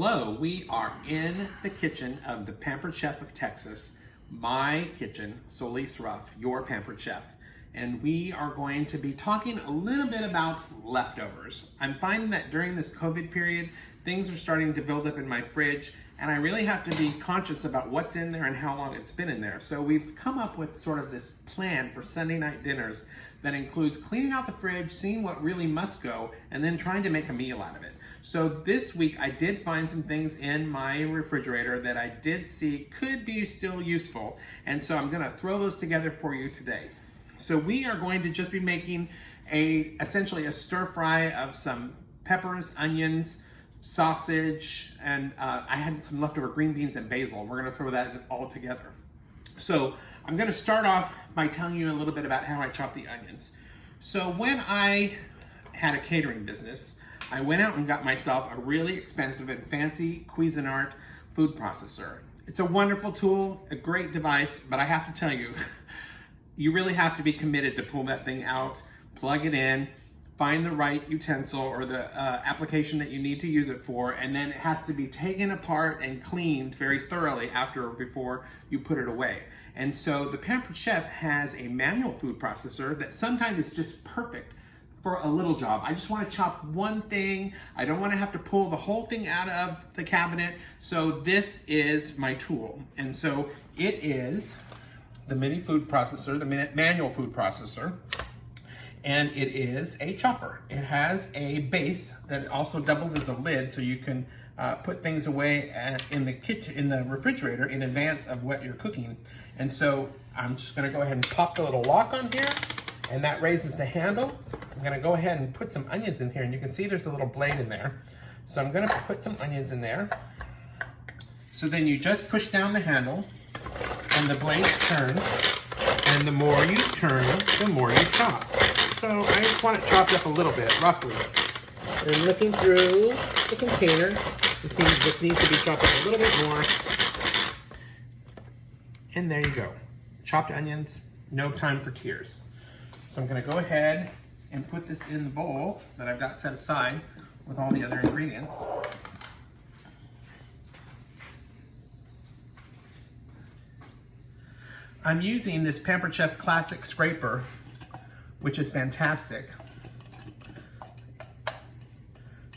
Hello, we are in the kitchen of the Pampered Chef of Texas, my kitchen, Solis, your Pampered Chef. And we are going to be talking a little bit about leftovers. I'm finding that during this COVID period, things are starting to build up in my fridge, and I really have to be conscious about what's in there and how long it's been in there. So we've come up with sort of this plan for Sunday night dinners that includes cleaning out the fridge, seeing what really must go, and then trying to make a meal out of it. So this week I did find some things in my refrigerator that I did see could be still useful, and so I'm gonna throw those together for you today. So we are going to just be making essentially a stir fry of some peppers, onions, sausage, and I had some leftover green beans and basil. We're gonna throw that all together. So I'm gonna start off by telling you a little bit about how I chop the onions. So when I had a catering business, I went out and got myself a really expensive and fancy Cuisinart food processor. It's a wonderful tool, a great device, but I have to tell you, you really have to be committed to pull that thing out, plug it in, find the right utensil or the application that you need to use it for, and then it has to be taken apart and cleaned very thoroughly before you put it away. And so the Pampered Chef has a manual food processor that sometimes is just perfect for a little job. I just want to chop one thing. I don't want to have to pull the whole thing out of the cabinet. So this is my tool. And so it is the mini food processor, the manual food processor. And it is a chopper. It has a base that also doubles as a lid, so you can put things away in the kitchen, in the refrigerator, in advance of what you're cooking. And so I'm just gonna go ahead and pop the little lock on here, and that raises the handle. I'm gonna go ahead and put some onions in here, and you can see there's a little blade in there. So I'm gonna put some onions in there. So then you just push down the handle, and the blade turns, and the more you turn, the more you chop. So I just want it chopped up a little bit, roughly. And looking through the container, it seems this needs to be chopped up a little bit more. And there you go. Chopped onions, no time for tears. So I'm gonna go ahead and put this in the bowl that I've got set aside with all the other ingredients. I'm using this Pampered Chef Classic Scraper, which is fantastic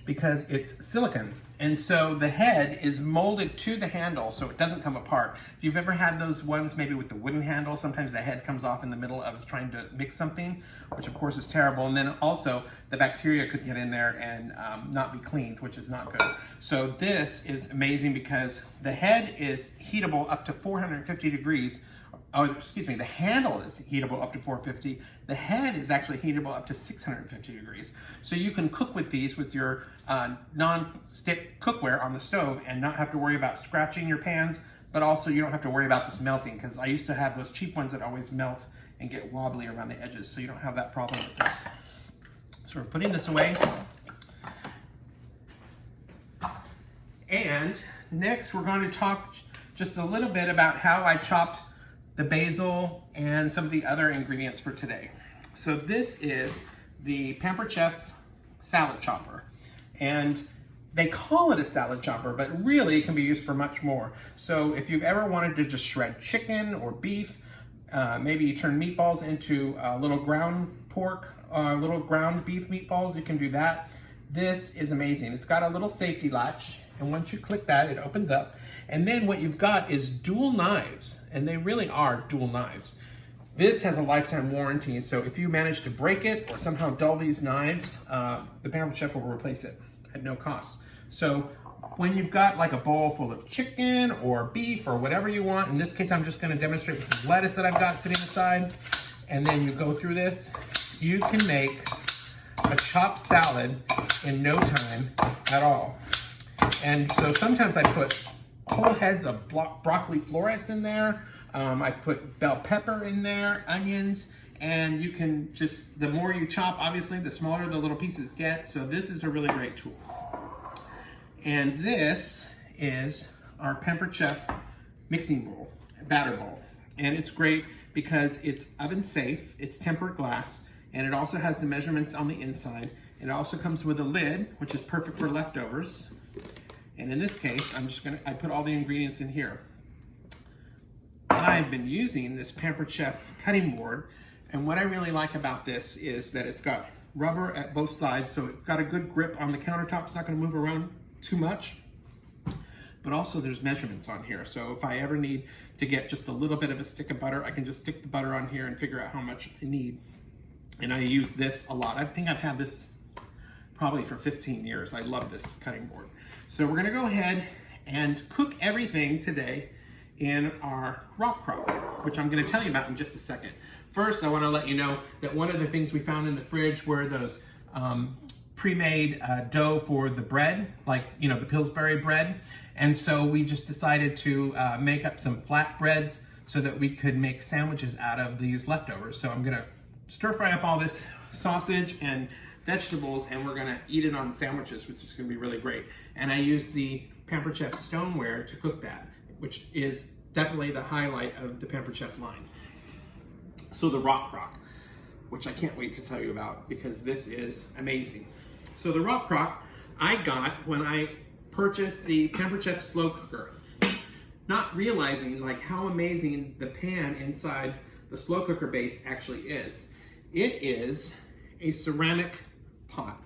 because it's silicone. And so the head is molded to the handle so it doesn't come apart. If you've ever had those ones maybe with the wooden handle, sometimes the head comes off in the middle of trying to mix something, which of course is terrible. And then also the bacteria could get in there and not be cleaned, which is not good. So this is amazing because the head is heatable up to 450 degrees. Oh, excuse me, the handle is heatable up to 450. The head is actually heatable up to 650 degrees. So you can cook with these with your non-stick cookware on the stove and not have to worry about scratching your pans, but also you don't have to worry about this melting, because I used to have those cheap ones that always melt and get wobbly around the edges, so you don't have that problem with this. So we're putting this away. And next we're going to talk just a little bit about how I chopped the basil and some of the other ingredients for today. So this is the Pampered Chef salad chopper. And they call it a salad chopper, but really it can be used for much more. So if you've ever wanted to just shred chicken or beef, maybe you turn meatballs into little ground pork, little ground beef meatballs, you can do that. This is amazing. It's got a little safety latch, and once you click that, it opens up. And then what you've got is dual knives, and they really are dual knives. This has a lifetime warranty, so if you manage to break it or somehow dull these knives, the Pampered Chef will replace it at no cost. So when you've got like a bowl full of chicken or beef or whatever you want, in this case I'm just gonna demonstrate with some lettuce that I've got sitting aside, and then you go through this, you can make a chopped salad in no time at all. And so sometimes I put whole heads of broccoli florets in there. I put bell pepper in there, onions, and you can just, the more you chop, obviously, the smaller the little pieces get. So this is a really great tool. And this is our Pampered Chef mixing bowl, batter bowl. And it's great because it's oven safe, it's tempered glass, and it also has the measurements on the inside. It also comes with a lid, which is perfect for leftovers. And in this case, I put all the ingredients in here. I've been using this Pampered Chef cutting board, and what I really like about this is that it's got rubber at both sides, so it's got a good grip on the countertop. It's not going to move around too much. But also there's measurements on here, so if I ever need to get just a little bit of a stick of butter, I can just stick the butter on here and figure out how much I need. And I use this a lot. I think I've had this probably for 15 years. I love this cutting board. So we're gonna go ahead and cook everything today in our rock crock, which I'm gonna tell you about in just a second. First, I wanna let you know that one of the things we found in the fridge were those pre-made dough for the bread, like, you know, the Pillsbury bread. And so we just decided to make up some flatbreads so that we could make sandwiches out of these leftovers. So I'm gonna stir fry up all this sausage and vegetables, and we're gonna eat it on sandwiches, which is gonna be really great. And I used the Pampered Chef stoneware to cook that, which is definitely the highlight of the Pampered Chef line. So the rock crock, which I can't wait to tell you about because this is amazing. So the rock crock I got when I purchased the Pampered Chef slow cooker, not realizing like how amazing the pan inside the slow cooker base actually is. It is a ceramic pot.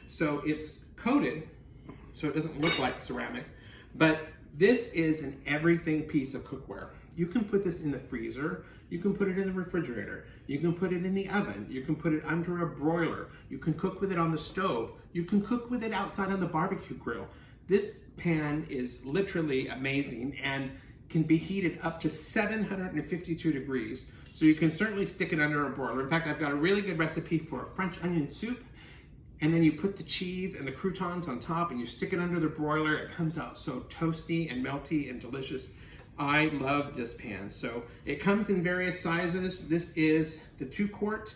So it's coated, so it doesn't look like ceramic, but this is an everything piece of cookware. You can put this in the freezer, you can put it in the refrigerator, you can put it in the oven, you can put it under a broiler, you can cook with it on the stove, you can cook with it outside on the barbecue grill. This pan is literally amazing and can be heated up to 752 degrees. So you can certainly stick it under a broiler. In fact, I've got a really good recipe for a French onion soup. And then you put the cheese and the croutons on top and you stick it under the broiler. It comes out so toasty and melty and delicious. I love this pan. So it comes in various sizes. This is the 2-quart.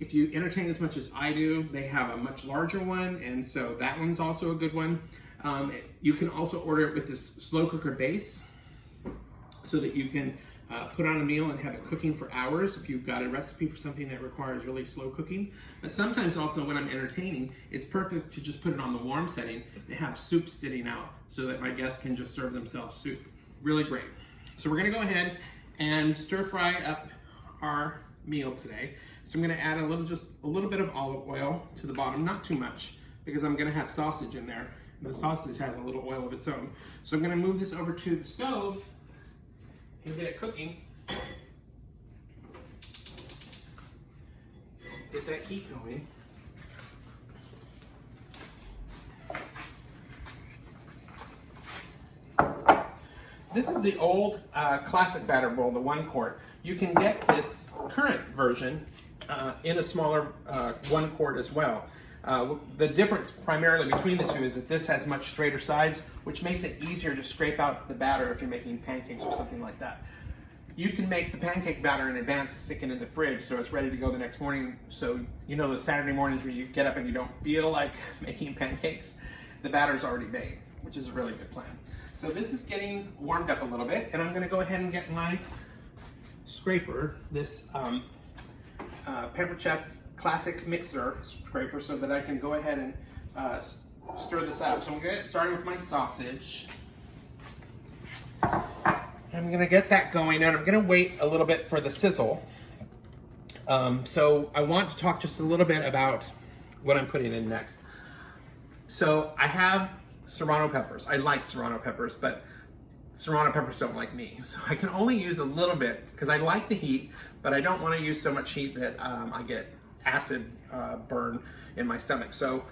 If you entertain as much as I do, they have a much larger one, and so that one's also a good one. You can also order it with this slow cooker base so that you can put on a meal and have it cooking for hours if you've got a recipe for something that requires really slow cooking. But sometimes also when I'm entertaining, it's perfect to just put it on the warm setting and have soup sitting out so that my guests can just serve themselves soup. Really great. So we're gonna go ahead and stir fry up our meal today. So I'm gonna add just a little bit of olive oil to the bottom, not too much, because I'm gonna have sausage in there. The sausage has a little oil of its own. So I'm gonna move this over to the stove and get it cooking. Get that heat going. This is the old classic batter bowl, the 1-quart. You can get this current version in a smaller 1-quart as well. The difference primarily between the two is that this has much straighter sides, which makes it easier to scrape out the batter if you're making pancakes or something like that. You can make the pancake batter in advance and stick it in the fridge so it's ready to go the next morning. So you know the Saturday mornings where you get up and you don't feel like making pancakes, the batter's already made, which is a really good plan. So this is getting warmed up a little bit, and I'm gonna go ahead and get my scraper, this Pampered Chef classic mixer scraper, so that I can go ahead and stir this up. So I'm gonna get started with my sausage. I'm gonna get that going, and I'm gonna wait a little bit for the sizzle. So I want to talk just a little bit about what I'm putting in next. So I have serrano peppers. I like serrano peppers, but serrano peppers don't like me. So I can only use a little bit because I like the heat, but I don't want to use so much heat that I get acid burn in my stomach. So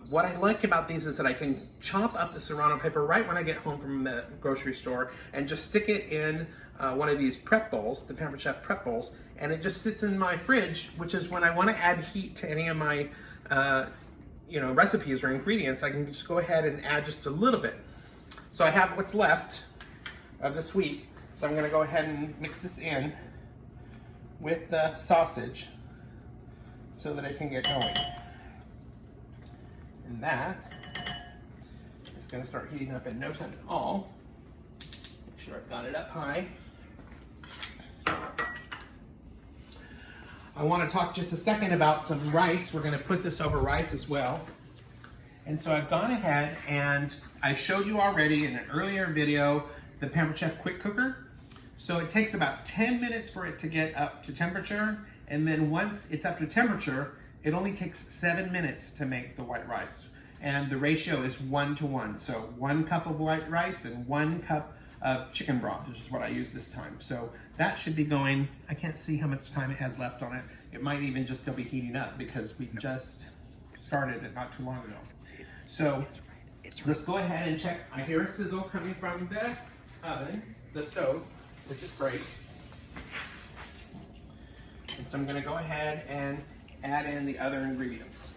what I like about these is that I can chop up the serrano pepper right when I get home from the grocery store and just stick it in one of these prep bowls, the Pampered Chef prep bowls, and it just sits in my fridge, which is when I want to add heat to any of my recipes or ingredients, I can just go ahead and add just a little bit. So I have what's left of this week, so I'm going to go ahead and mix this in with the sausage so that I can get going. And that is going to start heating up in no time at all. Make sure I've got it up high. I want to talk just a second about some rice. We're going to put this over rice as well. And so I've gone ahead and I showed you already in an earlier video the Pampered Chef quick cooker. So it takes about 10 minutes for it to get up to temperature, and then once it's up to temperature, it only takes 7 minutes to make the white rice. And the ratio is 1-to-1. So 1 cup of white rice and 1 cup of chicken broth, which is what I use this time. So that should be going, I can't see how much time it has left on it. It might even just still be heating up because we just started it not too long ago. So let's go ahead and check. I hear a sizzle coming from the oven, the stove, which is great. And so I'm gonna go ahead and add in the other ingredients.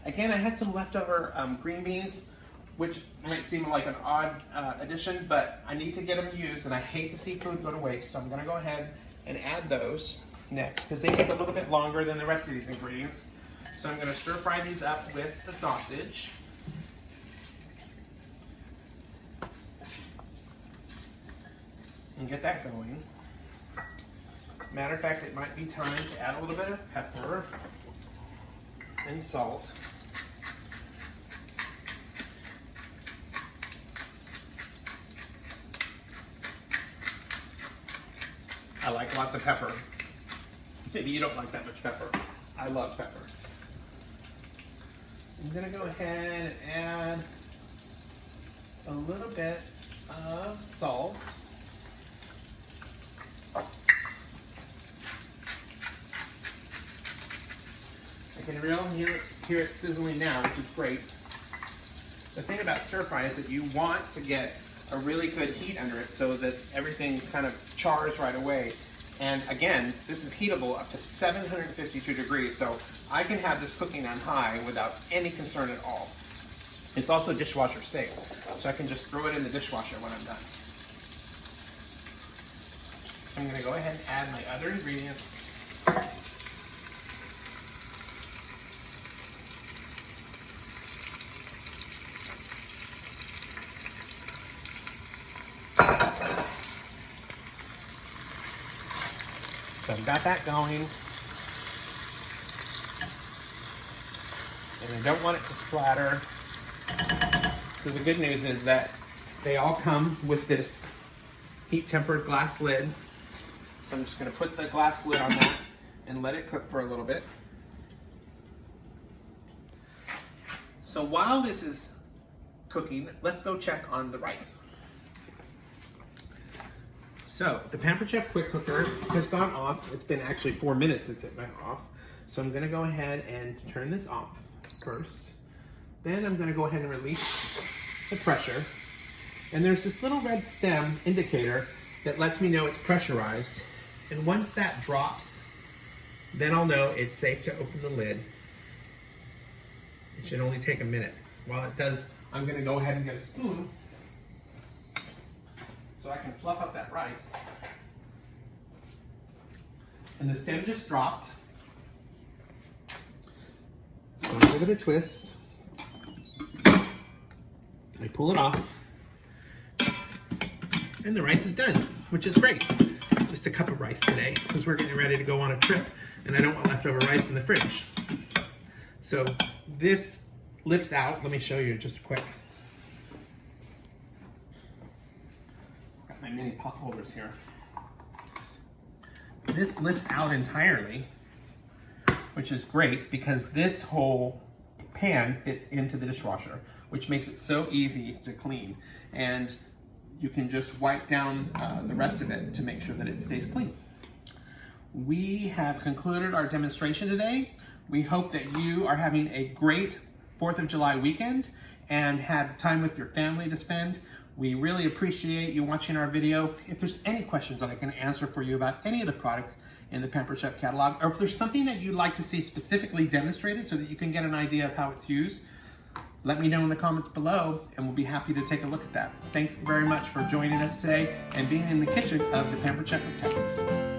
Again, I had some leftover green beans, which might seem like an odd addition, but I need to get them used, and I hate to see food go to waste, so I'm gonna go ahead and add those next, because they take a little bit longer than the rest of these ingredients. So I'm gonna stir fry these up with the sausage. And get that going. Matter of fact, it might be time to add a little bit of pepper and salt. I like lots of pepper. Maybe you don't like that much pepper. I love pepper. I'm gonna go ahead and add a little bit of salt. I can really hear it sizzling now, which is great. The thing about stir fry is that you want to get a really good heat under it so that everything kind of chars right away. And again, this is heatable up to 752 degrees, so I can have this cooking on high without any concern at all. It's also dishwasher safe, so I can just throw it in the dishwasher when I'm done. I'm gonna go ahead and add my other ingredients. So I've got that going. And I don't want it to splatter. So the good news is that they all come with this heat tempered glass lid. So I'm just gonna put the glass lid on that and let it cook for a little bit. So while this is cooking, let's go check on the rice. So the Pampered Chef quick cooker has gone off. It's been actually 4 minutes since it went off. So I'm gonna go ahead and turn this off first. Then I'm gonna go ahead and release the pressure. And there's this little red stem indicator that lets me know it's pressurized. And once that drops, then I'll know it's safe to open the lid. It should only take a minute. While it does, I'm gonna go ahead and get a spoon so I can fluff up that rice. And the stem just dropped. So I give it a twist. I pull it off. And the rice is done, which is great. Just a cup of rice today because we're getting ready to go on a trip and I don't want leftover rice in the fridge. So this lifts out. Let me show you just quick. Got my mini pot holders here. This lifts out entirely, which is great because this whole pan fits into the dishwasher, which makes it so easy to clean. And you can just wipe down the rest of it to make sure that it stays clean. We have concluded our demonstration today. We hope that you are having a great 4th of July weekend and had time with your family to spend. We really appreciate you watching our video. If there's any questions that I can answer for you about any of the products in the Pampered Chef catalog, or if there's something that you'd like to see specifically demonstrated so that you can get an idea of how it's used, let me know in the comments below and we'll be happy to take a look at that. Thanks very much for joining us today and being in the kitchen of the Pampered Chef of Texas.